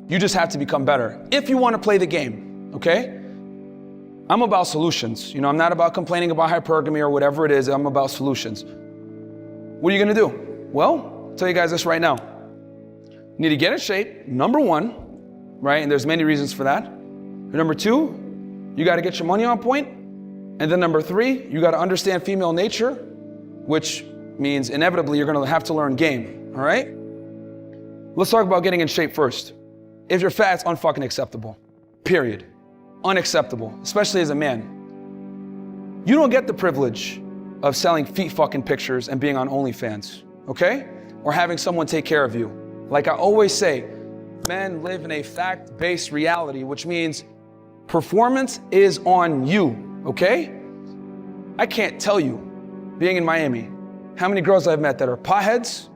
You just have to become better if you want to play the game, okay? I'm about solutions. You know, I'm not about complaining about hypergamy or whatever it is. I'm about solutions. What are you gonna do? Well, I'll tell you guys this right now. You need to get in shape, number one, right? And there's many reasons for that. Number two, you gotta get your money on point. And then number three, you gotta understand female nature, which means inevitably you're gonna have to learn game, all right? Let's talk about getting in shape first. If you're fat, it's unfucking acceptable, period. Unacceptable, especially as a man. You don't get the privilege of selling feet fucking pictures and being on OnlyFans, okay? Or having someone take care of you. Like I always say, men live in a fact-based reality, which means performance is on you, okay? I can't tell you, being in Miami, how many girls I've met that are potheads,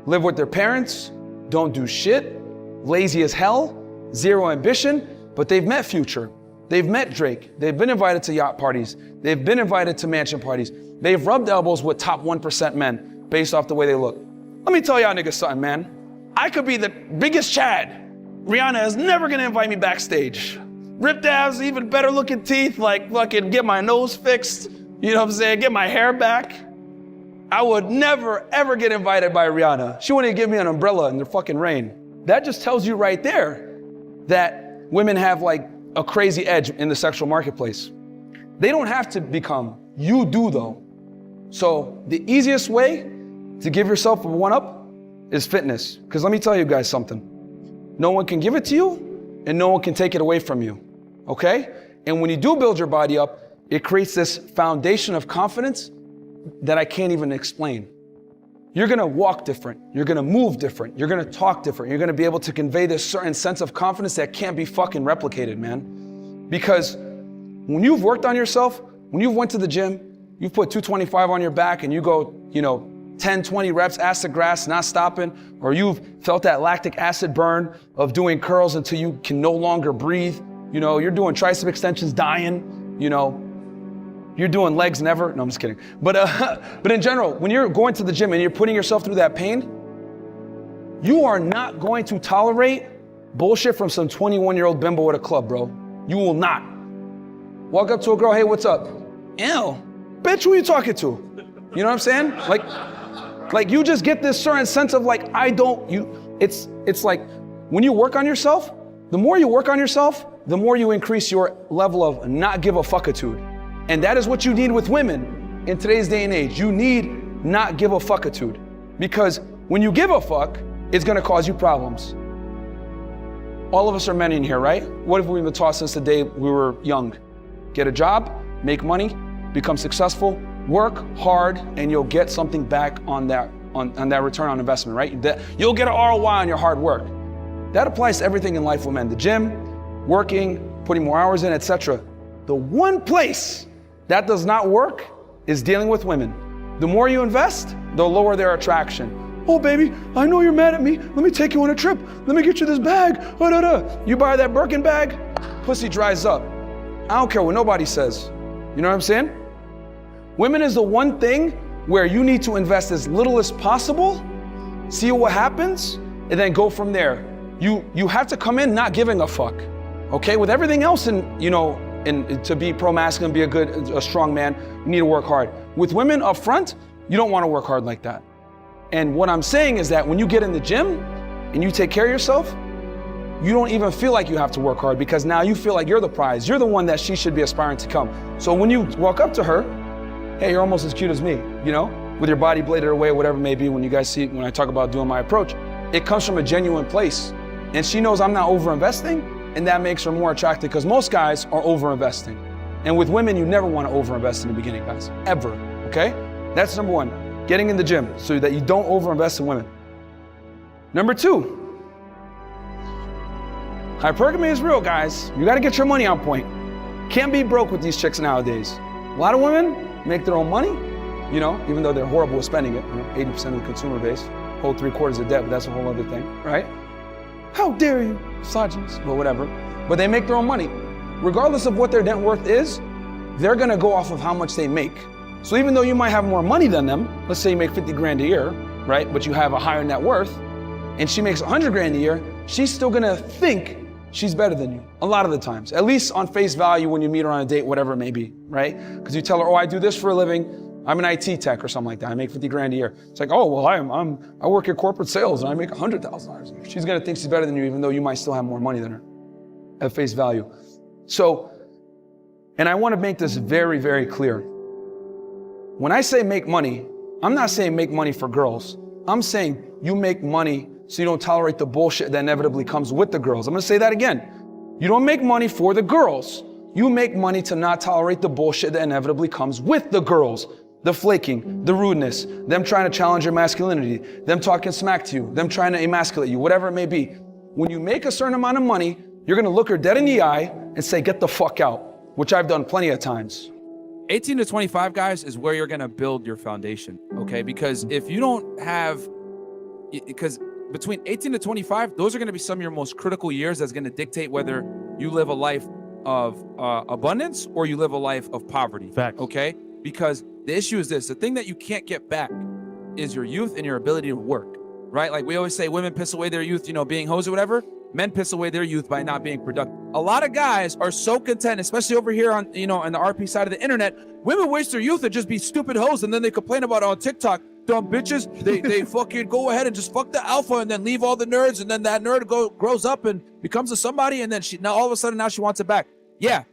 live with their parents, don't do shit, lazy as hell, zero ambition, but they've met Future, they've met Drake, they've been invited to yacht parties, they've been invited to mansion parties, they've rubbed elbows with top 1% men based off the way they look. Let me tell y'all niggas something, man. I could be the biggest Chad. Rihanna is never gonna invite me backstage. Ripped abs, even better looking teeth, like fucking get my nose fixed, you know what I'm saying, get my hair back. I would never, ever get invited by Rihanna. She wouldn't even give me an umbrella in the fucking rain. That just tells you right there that women have like a crazy edge in the sexual marketplace. They don't have to become, you do though. So the easiest way to give yourself a one-up is fitness. Because let me tell you guys something. No one can give it to you and no one can take it away from you, okay? And when you do build your body up, it creates this foundation of confidence that I can't even explain. You're gonna walk different, you're gonna move different, you're gonna talk different, you're gonna be able to convey this certain sense of confidence that can't be fucking replicated, man. Because when you've worked on yourself, when you've went to the gym, you've put 225 on your back and you go, 10, 20 reps, ass to grass, not stopping, or you've felt that lactic acid burn of doing curls until you can no longer breathe, you're doing tricep extensions, dying, you're doing legs never. No, I'm just kidding. But in general, when you're going to the gym and you're putting yourself through that pain, you are not going to tolerate bullshit from some 21-year-old bimbo at a club, bro. You will not. Walk up to a girl, hey, what's up? Ew, bitch, who are you talking to? You know what I'm saying? Like you just get this certain sense of like, it's like when you work on yourself, the more you work on yourself, the more you increase your level of not give a fuckitude. And that is what you need with women in today's day and age. You need not give a fuckitude. Because when you give a fuck, it's gonna cause you problems. All of us are men in here, right? What have we been taught since the day we were young? Get a job, make money, become successful, work hard, and you'll get something back on that return on investment, right? You'll get an ROI on your hard work. That applies to everything in life with men. The gym, working, putting more hours in, etc. The one place that does not work is dealing with women. The more you invest, the lower their attraction. Oh baby, I know you're mad at me. Let me take you on a trip. Let me get you this bag. You buy that Birkin bag, pussy dries up. I don't care what nobody says. You know what I'm saying? Women is the one thing where you need to invest as little as possible, see what happens, and then go from there. You have to come in not giving a fuck, okay? With everything else and to be pro-masculine, be a strong man, you need to work hard. With women up front, you don't want to work hard like that. And what I'm saying is that when you get in the gym and you take care of yourself, you don't even feel like you have to work hard because now you feel like you're the prize. You're the one that she should be aspiring to come. So when you walk up to her, hey, you're almost as cute as me, with your body bladed away, whatever it may be, when you guys see, when I talk about doing my approach, it comes from a genuine place. And she knows I'm not over-investing, and that makes her more attractive because most guys are over-investing. And with women, you never want to over-invest in the beginning, guys, ever, okay? That's number one, getting in the gym so that you don't over-invest in women. Number two, hypergamy is real, guys. You got to get your money on point. Can't be broke with these chicks nowadays. A lot of women make their own money, even though they're horrible with spending it, 80% of the consumer base, hold 3/4 of debt, but that's a whole other thing, right? How dare you, misogynist, but whatever. But they make their own money. Regardless of what their net worth is, they're gonna go off of how much they make. So even though you might have more money than them, let's say you make 50 grand a year, right? But you have a higher net worth, and she makes 100 grand a year, she's still gonna think she's better than you a lot of the times, at least on face value when you meet her on a date, whatever it may be, right? Because you tell her, oh, I do this for a living, I'm an IT tech or something like that, I make 50 grand a year. It's like, oh, well, I work at corporate sales and I make $100,000 a year. She's gonna think she's better than you even though you might still have more money than her at face value. So, and I wanna make this very, very clear. When I say make money, I'm not saying make money for girls. I'm saying you make money so you don't tolerate the bullshit that inevitably comes with the girls. I'm gonna say that again. You don't make money for the girls. You make money to not tolerate the bullshit that inevitably comes with the girls. The flaking, the rudeness, them trying to challenge your masculinity, them talking smack to you, them trying to emasculate you, whatever it may be. When you make a certain amount of money, you're gonna look her dead in the eye and say, get the fuck out, which I've done plenty of times. 18 to 25, guys, is where you're gonna build your foundation, okay? Because if you don't have, because between 18 to 25, those are gonna be some of your most critical years that's gonna dictate whether you live a life of abundance or you live a life of poverty. Facts. Okay? Because the issue is this, the thing that you can't get back is your youth and your ability to work, right? Like we always say, women piss away their youth, being hoes or whatever. Men piss away their youth by not being productive. A lot of guys are so content, especially over here on, on the RP side of the internet, women waste their youth and just be stupid hoes, and then they complain about it on TikTok. Dumb bitches, they fucking go ahead and just fuck the alpha and then leave all the nerds, and then that nerd grows up and becomes a somebody, and then now all of a sudden now she wants it back. Yeah,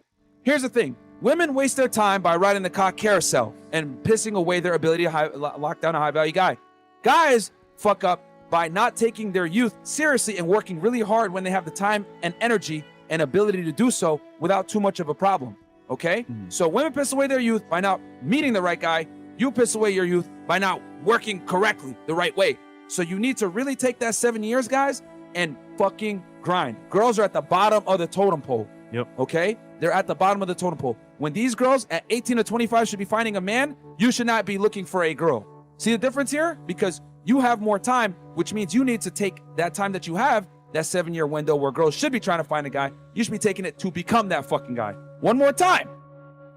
here's the thing. Women waste their time by riding the cock carousel and pissing away their ability to lock down a high-value guy. Guys fuck up by not taking their youth seriously and working really hard when they have the time and energy and ability to do so without too much of a problem, okay? So women piss away their youth by not meeting the right guy. You piss away your youth by not working correctly the right way. So you need to really take that 7 years, guys, and fucking grind. Girls are at the bottom of the totem pole. Yep. Okay? They're at the bottom of the totem pole. When these girls at 18 to 25 should be finding a man, you should not be looking for a girl. See the difference here? Because you have more time, which means you need to take that time that you have, that 7-year window where girls should be trying to find a guy, you should be taking it to become that fucking guy. One more time.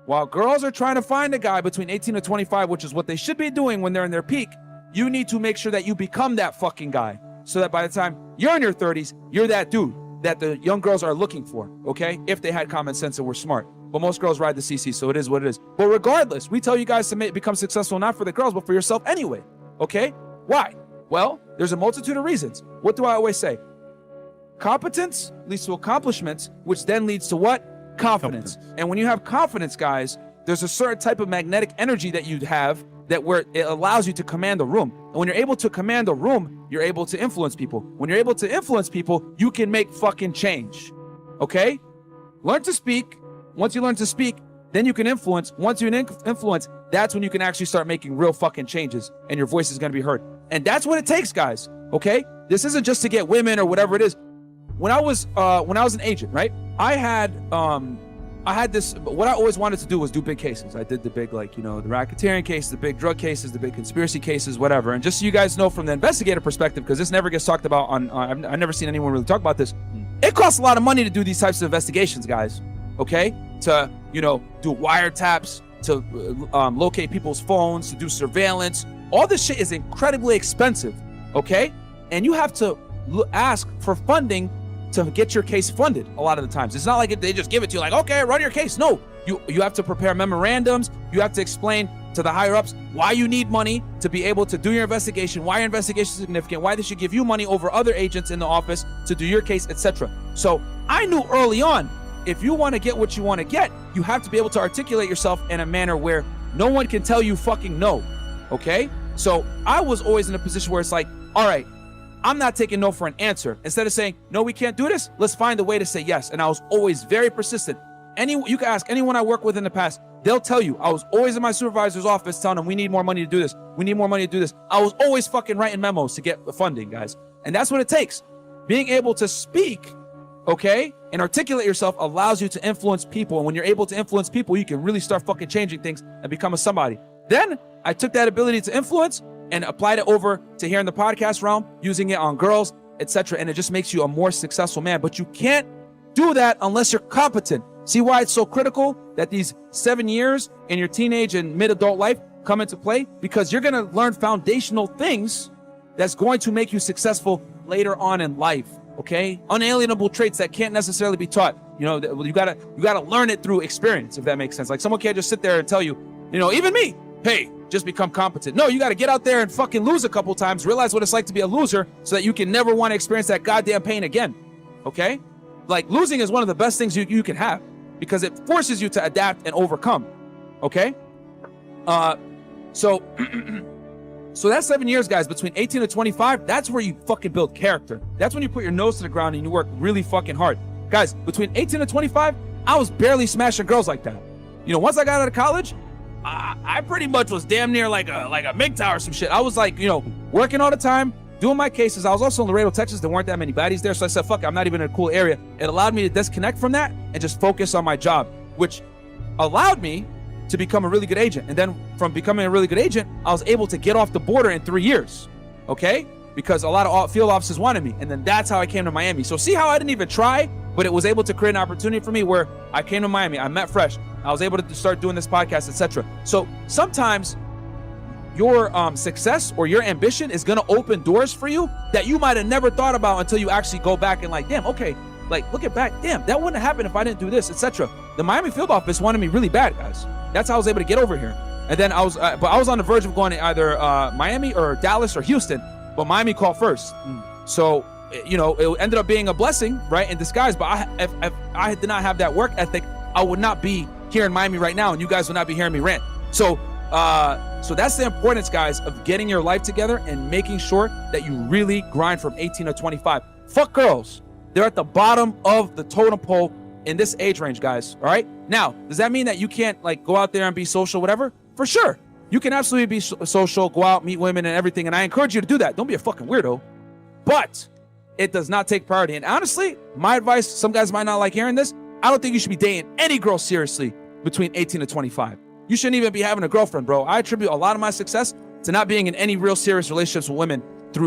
While girls are trying to find a guy between 18 to 25, which is what they should be doing when they're in their peak, you need to make sure that you become that fucking guy so that by the time you're in your 30s, you're that dude that the young girls are looking for, okay? If they had common sense and were smart. But most girls ride the CC, so it is what it is. But regardless, we tell you guys to become successful not for the girls, but for yourself anyway, okay? Why? Well, there's a multitude of reasons. What do I always say? Competence leads to accomplishments, which then leads to what? Confidence. And when you have confidence, guys, there's a certain type of magnetic energy that you have that where it allows you to command the room. And when you're able to command the room, you're able to influence people. When you're able to influence people, you can make fucking change, okay? Learn to speak. Once you learn to speak, then you can influence. Once you influence, that's when you can actually start making real fucking changes and your voice is gonna be heard. And that's what it takes, guys, okay? This isn't just to get women or whatever it is. When I was an agent, right? I had this, what I always wanted to do was do big cases. I did the big, the racketeering cases, the big drug cases, the big conspiracy cases, whatever. And just so you guys know from the investigator perspective, because this never gets talked about I've never seen anyone really talk about this. It costs a lot of money to do these types of investigations, guys, okay? To, do wiretaps, to locate people's phones, to do surveillance. All this shit is incredibly expensive, okay? And you have to ask for funding to get your case funded a lot of the times. It's not like they just give it to you like, okay, run your case. No, you have to prepare memorandums. You have to explain to the higher ups why you need money to be able to do your investigation, why your investigation is significant, why they should give you money over other agents in the office to do your case, etc. So I knew early on, if you want to get what you want to get, you have to be able to articulate yourself in a manner where no one can tell you fucking no, okay? So I was always in a position where it's like, all right, I'm not taking no for an answer. Instead of saying, no, we can't do this, let's find a way to say yes. And I was always very persistent. You can ask anyone I worked with in the past, they'll tell you, I was always in my supervisor's office telling them, we need more money to do this. We need more money to do this. I was always fucking writing memos to get the funding, guys. And that's what it takes. Being able to speak, okay, and articulate yourself allows you to influence people. And when you're able to influence people, you can really start fucking changing things and become a somebody. Then I took that ability to influence and applied it over to here in the podcast realm, using it on girls, etc. And it just makes you a more successful man. But you can't do that unless you're competent. See why it's so critical that these 7 years in your teenage and mid-adult life come into play? Because you're gonna learn foundational things that's going to make you successful later on in life, okay? Unalienable traits that can't necessarily be taught. You know, you gotta learn it through experience, if that makes sense. Like someone can't just sit there and tell you, you know, even me, hey, just become competent. No, you gotta get out there and fucking lose a couple times, realize what it's like to be a loser so that you can never want to experience that goddamn pain again, okay? Like losing is one of the best things you can have because it forces you to adapt and overcome, okay? So that's 7 years, guys, between 18 to 25, that's where you fucking build character. That's when you put your nose to the ground and you work really fucking hard. Guys, between 18 to 25, I was barely smashing girls like that. You know, once I got out of college, I pretty much was damn near like a MGTOW or some shit. I was like, you know, working all the time, doing my cases. I was also in Laredo, Texas. There weren't that many baddies there. So I said, fuck it, I'm not even in a cool area. It allowed me to disconnect from that and just focus on my job, which allowed me to become a really good agent. And then from becoming a really good agent, I was able to get off the border in 3 years, okay? Because a lot of field officers wanted me. And then that's how I came to Miami. So see how I didn't even try, but it was able to create an opportunity for me where I came to Miami, I met Fresh, I was able to start doing this podcast, etc. So sometimes your success or your ambition is gonna open doors for you that you might have never thought about until you actually go back and like, damn, okay, like look at back, damn, that wouldn't have happened if I didn't do this, etc. The Miami field office wanted me really bad, guys. That's how I was able to get over here. And then I was on the verge of going to either Miami or Dallas or Houston, but Miami called first. So, you know, it ended up being a blessing, right, in disguise. But if I did not have that work ethic, I would not be here in Miami right now, and you guys would not be hearing me rant. So that's the importance, guys, of getting your life together and making sure that you really grind from 18 to 25. Fuck girls. They're at the bottom of the totem pole in this age range, guys, all right? Now, does that mean that you can't, like, go out there and be social, whatever? For sure. You can absolutely be social, go out, meet women and everything, and I encourage you to do that. Don't be a fucking weirdo. But it does not take priority. And honestly, my advice, some guys might not like hearing this, I don't think you should be dating any girl seriously between 18 to 25. You shouldn't even be having a girlfriend, bro. I attribute a lot of my success to not being in any real serious relationships with women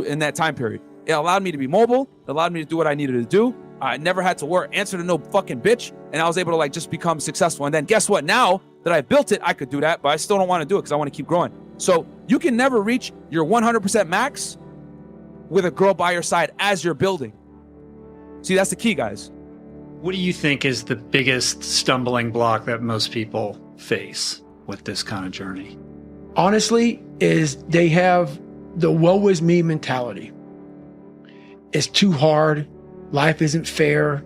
in that time period. It allowed me to be mobile. It allowed me to do what I needed to do. I never had to answer to no fucking bitch. And I was able to like just become successful. And then guess what? Now that I built it, I could do that, but I still don't want to do it because I want to keep growing. So you can never reach your 100% max with a girl by your side as you're building. See, that's the key, guys. What do you think is the biggest stumbling block that most people face with this kind of journey? Honestly, is they have the woe is me mentality. It's too hard. Life isn't fair.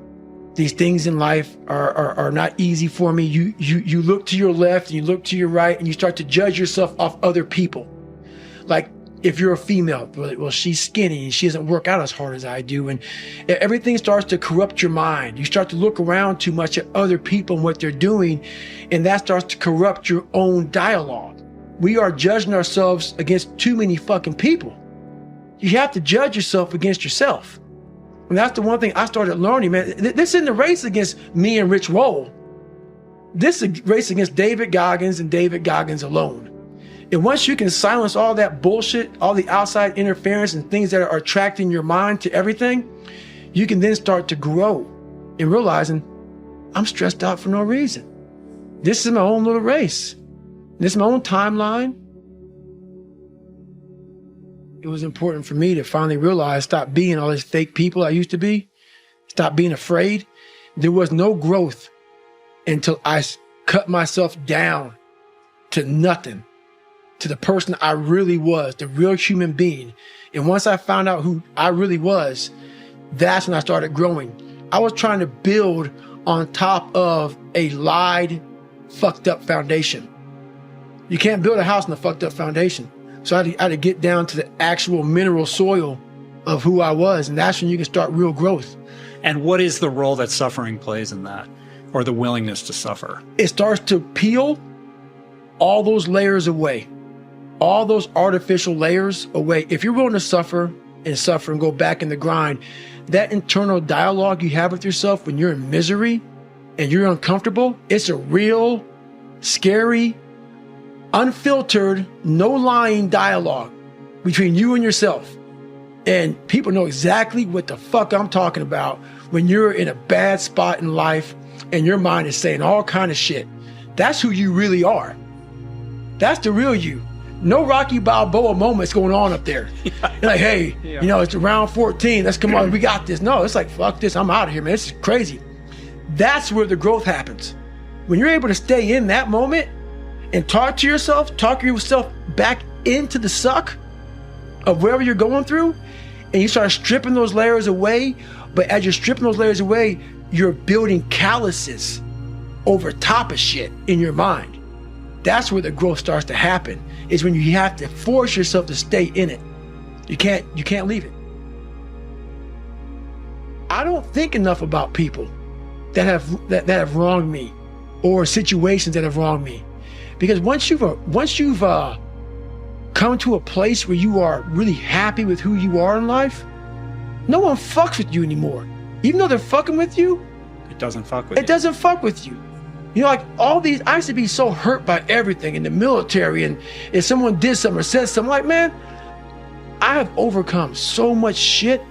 These things in life are not easy for me. You look to your left and you look to your right and you start to judge yourself off other people. Like if you're a female, well, she's skinny and she doesn't work out as hard as I do. And everything starts to corrupt your mind. You start to look around too much at other people and what they're doing. And that starts to corrupt your own dialogue. We are judging ourselves against too many fucking people. You have to judge yourself against yourself. And that's the one thing I started learning, man. This isn't a race against me and Rich Roll. This is a race against David Goggins and David Goggins alone. And once you can silence all that bullshit, all the outside interference and things that are attracting your mind to everything, you can then start to grow in realizing I'm stressed out for no reason. This is my own little race. This is my own timeline. It was important for me to finally realize, stop being all these fake people I used to be, stop being afraid. There was no growth until I cut myself down to nothing, to the person I really was, the real human being. And once I found out who I really was, that's when I started growing. I was trying to build on top of a lied, fucked up foundation. You can't build a house on a fucked up foundation. So I had to get down to the actual mineral soil of who I was. And that's when you can start real growth. And what is the role that suffering plays in that, or the willingness to suffer? It starts to peel all those layers away, all those artificial layers away. If you're willing to suffer and go back in the grind, that internal dialogue you have with yourself when you're in misery and you're uncomfortable, it's a real, scary, unfiltered, no lying dialogue between you and yourself. And people know exactly what the fuck I'm talking about when you're in a bad spot in life and your mind is saying all kind of shit. That's who you really are. That's the real you. No Rocky Balboa moments going on up there. You're like, hey, you know, it's round 14. Let's come on. We got this. No, it's like, fuck this. I'm out of here, man. This is crazy. That's where the growth happens. When you're able to stay in that moment and talk yourself back into the suck of wherever you're going through, and you start stripping those layers away. But as you're stripping those layers away, you're building calluses over top of shit in your mind. That's where the growth starts to happen, is when you have to force yourself to stay in it. You can't leave it. I don't think enough about people that have wronged me, or situations that have wronged me. Because once you've come to a place where you are really happy with who you are in life, no one fucks with you anymore. Even though they're fucking with you, It doesn't fuck with you. it doesn't fuck with you. You know, like all these, I used to be so hurt by everything in the military, and if someone did something or said something, like, man, I have overcome so much shit.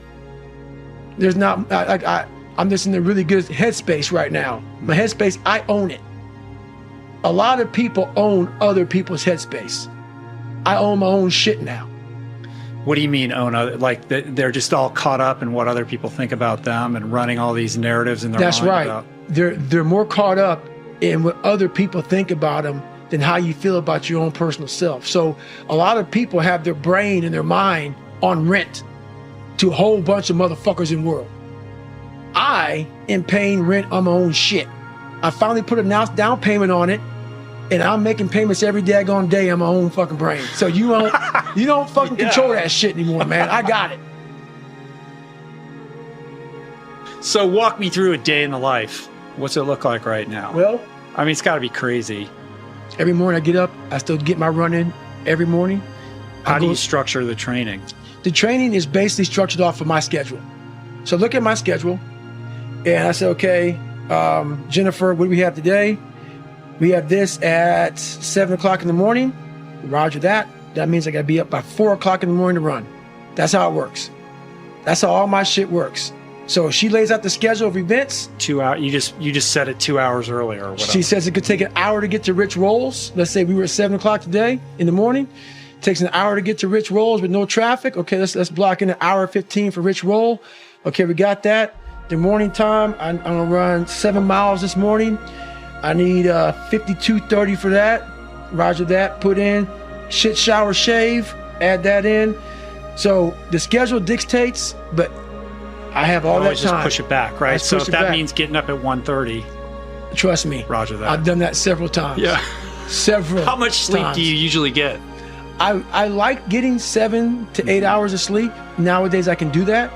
There's not, I'm just in a really good headspace right now. My headspace, I own it. A lot of people own other people's headspace. I own my own shit now. What do you mean own other? Like they're just all caught up in what other people think about them and running all these narratives in their That's mind right. about- They're more caught up in what other people think about them than how you feel about your own personal self. So a lot of people have their brain and their mind on rent to a whole bunch of motherfuckers in the world. I am paying rent on my own shit. I finally put a down payment on it, and I'm making payments every daggone day on my own fucking brain. So you don't fucking control that shit anymore, man. I got it. So walk me through a day in the life. What's it look like right now? Well, I mean, it's got to be crazy. every morning I get up, I still get my run in every morning. How do you structure the training? The training is basically structured off of my schedule. So look at my schedule, and I say, okay, Jennifer, what do we have today? We have this at 7 o'clock in the morning. Roger that. That means I gotta be up by 4 o'clock in the morning to run. That's how it works. That's how all my shit works. So she lays out the schedule of events. 2 hours. You just set it 2 hours earlier or whatever. She says it could take an hour to get to Rich Rolls. Let's say we were at 7 o'clock today in the morning. It takes an hour to get to Rich Rolls with no traffic. Okay, let's block in an hour 15 for Rich Roll. Okay, we got that. The morning time, I'm gonna run 7 miles this morning. I need 52:30 for that. Roger that. Put in shit, shower, shave. Add that in. So the schedule dictates, but I have all that Always time. just push it back, right? Just So push if it that back. means getting up at 1:30, Trust me. Roger that. I've done that several times. Yeah. Several. How much sleep times. do you usually get? I like getting 7 to 8 hours of sleep. Nowadays I can do that.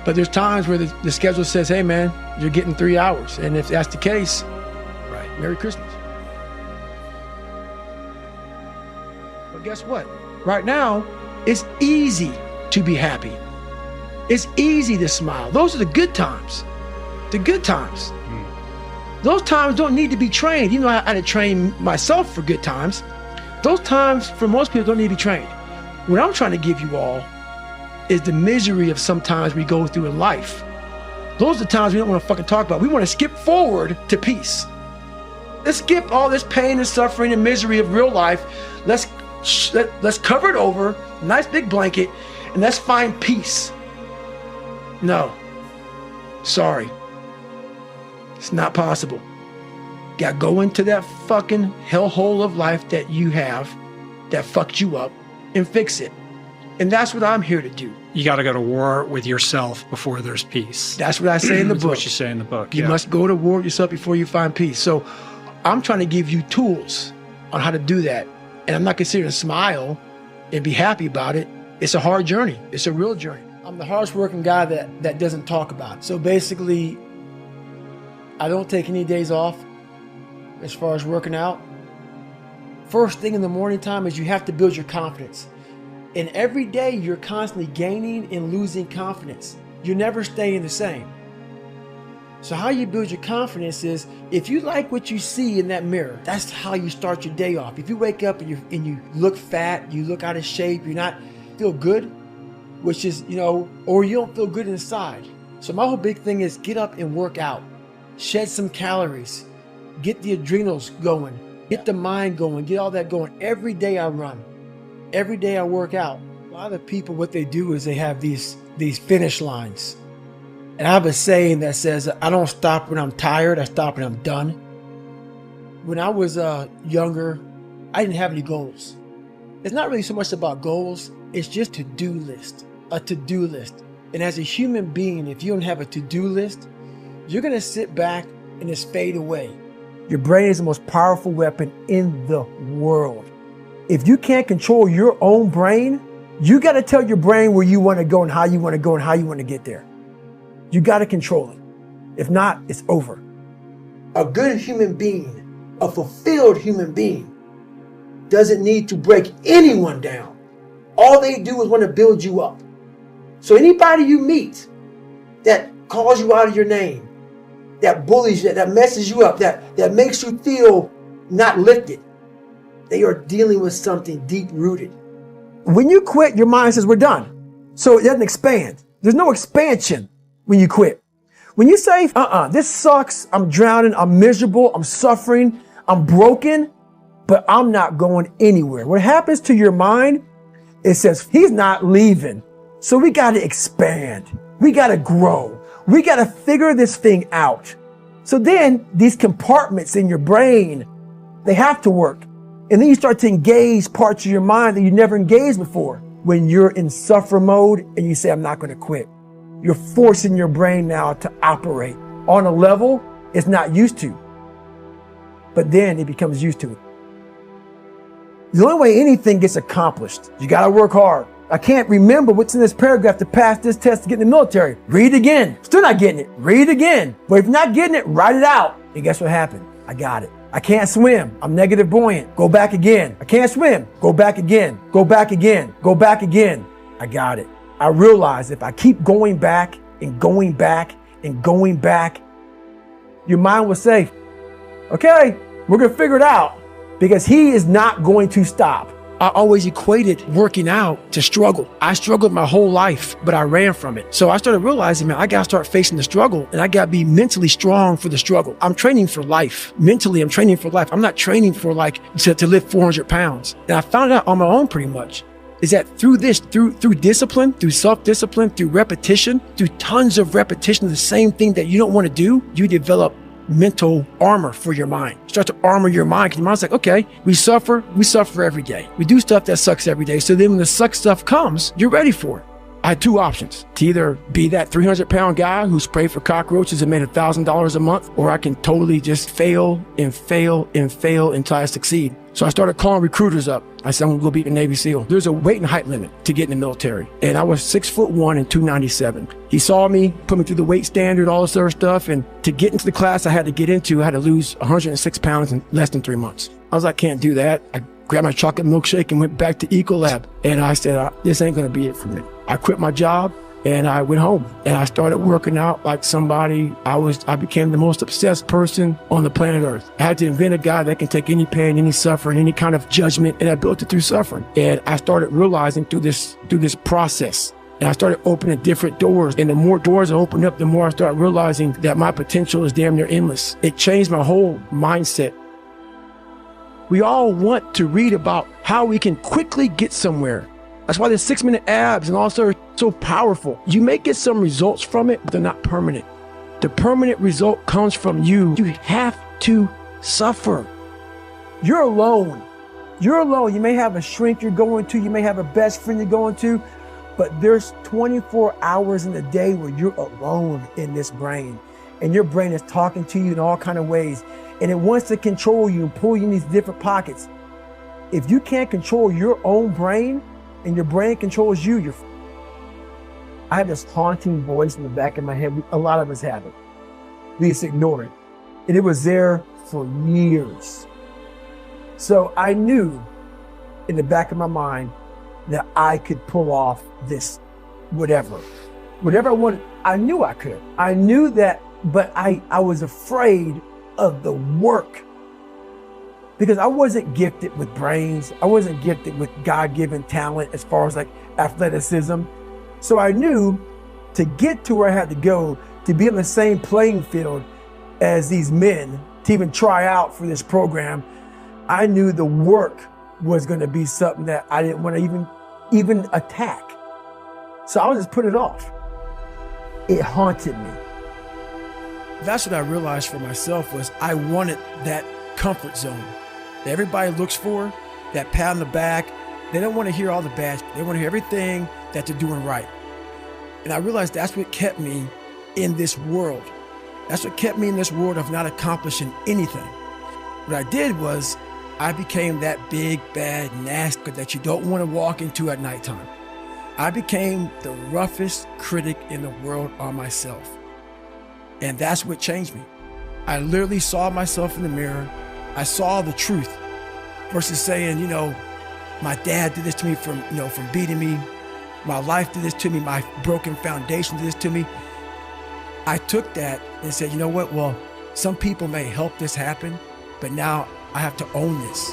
But there's times where the schedule says, hey man, you're getting 3 hours. And if that's the case, Right. Merry Christmas. But guess what? Right now, it's easy to be happy. It's easy to smile. Those are the good times. The good times. Those times don't need to be trained. You know, I had to train myself for good times. Those times, for most people, don't need to be trained. What I'm trying to give you all is the misery of sometimes we go through in life. Those are the times we don't want to fucking talk about. We want to skip forward to peace. Let's skip all this pain and suffering and misery of real life. Let's cover it over, nice big blanket, and let's find peace. No. Sorry. It's not possible. Gotta go into that fucking hellhole of life that you have that fucked you up and fix it. And that's what I'm here to do. You got to go to war with yourself before there's peace. That's what I say in the That's book. what you say in the book. You yeah. must go to war with yourself before you find peace. So I'm trying to give you tools on how to do that. And I'm not considering to smile and be happy about it. It's a hard journey. It's a real journey. I'm the hardest working guy that doesn't talk about it. So basically, I don't take any days off as far as working out. First thing in the morning time is you have to build your confidence. And every day you're constantly gaining and losing confidence. You're never staying the same. So how you build your confidence is, if you like what you see in that mirror, that's how you start your day off. If you wake up and you look fat, you look out of shape, you're not feel good, which is, or you don't feel good inside. So my whole big thing is get up and work out. Shed some calories. Get the adrenals going. Get the mind going. Get all that going. Every day I run. every day I work out, a lot of people, what they do is they have these finish lines. And I have a saying that says, I don't stop when I'm tired, I stop when I'm done. When I was younger, I didn't have any goals. It's not really so much about goals, it's just to-do list, a to-do list. And as a human being, if you don't have a to-do list, you're gonna sit back and just fade away. Your brain is the most powerful weapon in the world. If you can't control your own brain, you gotta tell your brain where you wanna go and how you wanna go and how you wanna get there. You gotta control it. If not, it's over. A good human being, a fulfilled human being, doesn't need to break anyone down. All they do is want to build you up. So anybody you meet that calls you out of your name, that bullies you, that messes you up, that makes you feel not lifted, they are dealing with something deep rooted. When you quit, your mind says we're done. So it doesn't expand. There's no expansion when you quit. When you say, this sucks, I'm drowning, I'm miserable, I'm suffering, I'm broken, but I'm not going anywhere. What happens to your mind, it says, he's not leaving. So we got to expand. We got to grow. We got to figure this thing out. So then these compartments in your brain, they have to work. And then you start to engage parts of your mind that you never engaged before. When you're in suffer mode and you say, I'm not going to quit. You're forcing your brain now to operate on a level it's not used to. But then it becomes used to it. The only way anything gets accomplished, you got to work hard. I can't remember what's in this paragraph to pass this test to get in the military. Read it again. Still not getting it. Read it again. But if you're not getting it, write it out. And guess what happened? I got it. I can't swim. I'm negative buoyant. Go back again. I can't swim. Go back again. Go back again. Go back again. I got it. I realized if I keep going back and going back and going back, your mind will say, okay, we're going to figure it out, because he is not going to stop. I always equated working out to struggle. I struggled my whole life, but I ran from it. So I started realizing, man, I got to start facing the struggle, and I got to be mentally strong for the struggle. I'm training for life. Mentally, I'm training for life. I'm not training for to lift 400 pounds. And I found out on my own pretty much is that through discipline, through self-discipline, through repetition, through tons of repetition of the same thing that you don't want to do, you develop mental armor for your mind. Start to armor your mind, because your mind's like, okay, we suffer every day. We do stuff that sucks every day. So then when the suck stuff comes, you're ready for it. I had two options: to either be that 300-pound guy who sprayed for cockroaches and made $1,000 a month, or I can totally just fail and fail and fail until I succeed. So I started calling recruiters up. I said, I'm gonna go be a Navy SEAL. There's a weight and height limit to get in the military. And I was 6'1" and 297. He saw me, put me through the weight standard, all this other stuff. And to get into the class I had to get into, I had to lose 106 pounds in less than 3 months. I was like, can't do that. I grabbed my chocolate milkshake and went back to Ecolab. And I said, this ain't gonna be it for me. I quit my job and I went home and I started working out like somebody. I became the most obsessed person on the planet Earth. I had to invent a guy that can take any pain, any suffering, any kind of judgment, and I built it through suffering. And I started realizing through this process, and I started opening different doors. And the more doors I opened up, the more I started realizing that my potential is damn near endless. It changed my whole mindset. We all want to read about how we can quickly get somewhere. That's why the 6-minute abs and all are so powerful. You may get some results from it, but they're not permanent. The permanent result comes from you. You have to suffer. You're alone. You're alone. You may have a shrink you're going to. You may have a best friend you're going to. But there's 24 hours in the day where you're alone in this brain. And your brain is talking to you in all kinds of ways. And it wants to control you and pull you in these different pockets. If you can't control your own brain, and your brain controls you, I have this haunting voice in the back of my head. A lot of us have it. We just ignore it. And it was there for years. So I knew in the back of my mind that I could pull off this whatever I wanted. I knew I could. I knew that, but I was afraid of the work. Because I wasn't gifted with brains. I wasn't gifted with God-given talent as far as like athleticism. So I knew to get to where I had to go, to be on the same playing field as these men, to even try out for this program, I knew the work was going to be something that I didn't want to even attack. So I would just put it off. It haunted me. That's what I realized for myself was I wanted that comfort zone that everybody looks for, that pat on the back. They don't want to hear all the bad. They want to hear everything that they're doing right. And I realized that's what kept me in this world. That's what kept me in this world of not accomplishing anything. What I did was I became that big, bad, nasty that you don't want to walk into at nighttime. I became the roughest critic in the world on myself. And that's what changed me. I literally saw myself in the mirror. I saw the truth versus saying, my dad did this to me from beating me. My life did this to me. My broken foundation did this to me. I took that and said, you know what? Well, some people may help this happen, but now I have to own this.